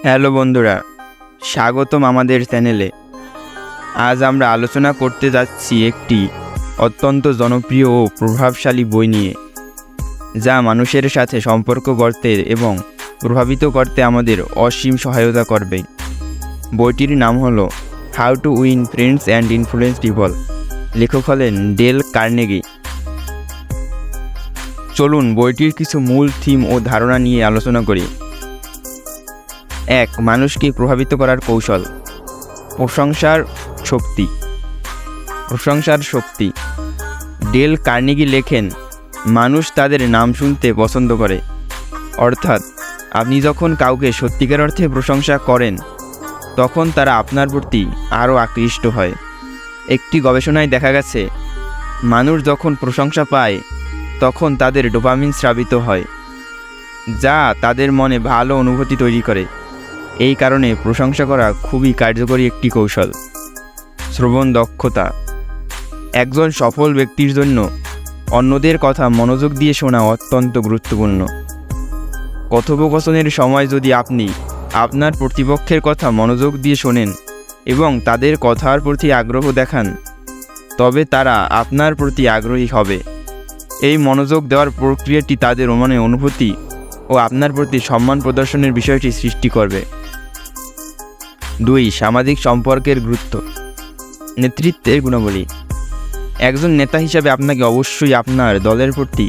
Hello বন্ধুরা, স্বাগতম আমাদের চ্যানেলে। আজ আমরা আলোচনা করতে যাচ্ছি একটি অত্যন্ত জনপ্রিয় ও প্রভাবশালী বই নিয়ে, যা মানুষের সাথে সম্পর্ক গড়তে এবং প্রভাবিত করতে আমাদের অসীম সহায়তা করবে। বইটির নাম হলো how to win friends and influence people. লেখক হলেন ডেল কার্নেগি। চলুন বইটির কিছু মূল থিম ও ধারণা নিয়ে আলোচনা করি। 1. মানুষকে প্রভাবিত করার কৌশল। প্রশংসার শক্তি। ডেল কার্নেগি লেখেন, মানুষ তাদের নাম শুনতে পছন্দ করে। অর্থাৎ আপনি যখন কাউকে সত্যিকার অর্থে প্রশংসা করেন, তখন তারা আপনার প্রতি আরও আকৃষ্ট হয়। একটি গবেষণায় দেখা গেছে, মানুষ যখন প্রশংসা পায় তখন তাদের ডোপামিন স্রাবিত হয়, যা তাদের মনে ভালো অনুভূতি তৈরি করে। এই কারণে প্রশংসা করা খুবই কার্যকরী একটি কৌশল। শ্রবণ দক্ষতা। একজন সফল ব্যক্তির জন্য অন্যদের কথা মনোযোগ দিয়ে শোনা অত্যন্ত গুরুত্বপূর্ণ। কথোপকথনের সময় যদি আপনি আপনার প্রতিপক্ষের কথা মনোযোগ দিয়ে শোনেন এবং তাদের কথার প্রতি আগ্রহ দেখান, তবে তারা আপনার প্রতি আগ্রহী হবে। এই মনোযোগ দেওয়ার প্রক্রিয়াটি তাদের মনে অনুভূতি ও আপনার প্রতি সম্মান প্রদর্শনের বিষয়টি সৃষ্টি করবে। 2. সামাজিক সম্পর্কের গুরুত্ব। নেতৃত্বের গুণাবলী। একজন নেতা হিসাবে আপনাকে অবশ্যই আপনার দলের প্রতি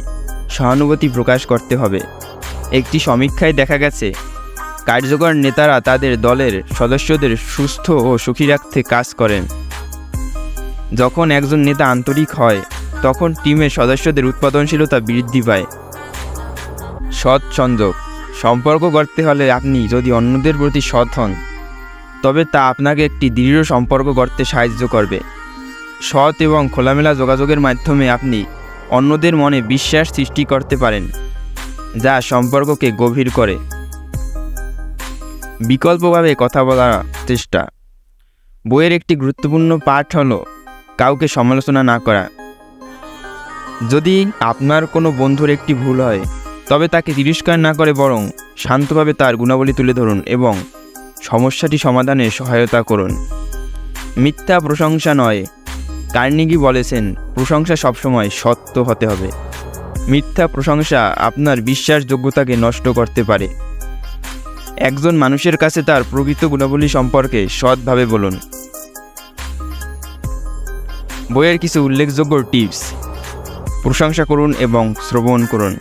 সহানুভূতি প্রকাশ করতে হবে। একটি সমীক্ষায় দেখা গেছে, কার্যকর নেতারা তাদের দলের সদস্যদের সুস্থ ও সুখী রাখতে কাজ করেন। যখন একজন নেতা আন্তরিক হয়, তখন টিমের সদস্যদের উৎপাদনশীলতা বৃদ্ধি পায়। সৎ সংযোগ। সম্পর্ক গড়তে হলে আপনি যদি অন্যদের প্রতি সৎ হন, তবে তা আপনাকে একটি দৃঢ় সম্পর্ক গড়তে সাহায্য করবে। সৎ এবং খোলামেলা যোগাযোগের মাধ্যমে আপনি অন্যদের মনে বিশ্বাস সৃষ্টি করতে পারেন, যা সম্পর্ককে গভীর করে। বিকল্পভাবে কথা বলার চেষ্টা। বইয়ের একটি গুরুত্বপূর্ণ পাঠ হলো কাউকে সমালোচনা না করা। যদি আপনার কোনো বন্ধুর একটি ভুল হয়, তবে তাকে তিরস্কার না করে বরং শান্তভাবে তার গুণাবলী তুলে ধরুন এবং সমস্যাটি সমাধানে সহায়তা করুন। মিথ্যা প্রশংসা নয়। কার্নেগি বলেছেন, প্রশংসা সবসময় সত্য হতে হবে। মিথ্যা প্রশংসা আপনার বিশ্বাসযোগ্যতাকে নষ্ট করতে পারে। একজন মানুষের কাছে তার প্রকৃত গুণাবলী সম্পর্কে সৎভাবে বলুন। বইয়ের কিছু উল্লেখযোগ্য টিপস। প্রশংসা করুন এবং শ্রবণ করুন।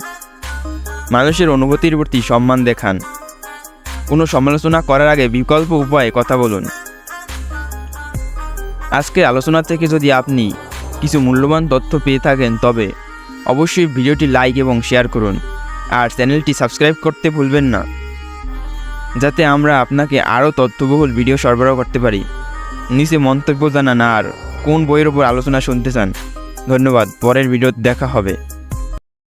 মানুষের অনুভূতির প্রতি সম্মান দেখান। কোনো সমালোচনা করার আগে বিকল্প উপায়ে কথা বলুন। আজকের আলোচনা থেকে যদি আপনি কিছু মূল্যবান তথ্য পেয়ে থাকেন, তবে অবশ্যই ভিডিওটি লাইক এবং শেয়ার করুন, আর চ্যানেলটি সাবস্ক্রাইব করতে ভুলবেন না, যাতে আমরা আপনাকে আরও তথ্যবহুল ভিডিও সরবরাহ করতে পারি। নিচে মন্তব্য জানান আর কোন বইয়ের উপর আলোচনা শুনতে চান। ধন্যবাদ। পরের ভিডিওতে দেখা হবে।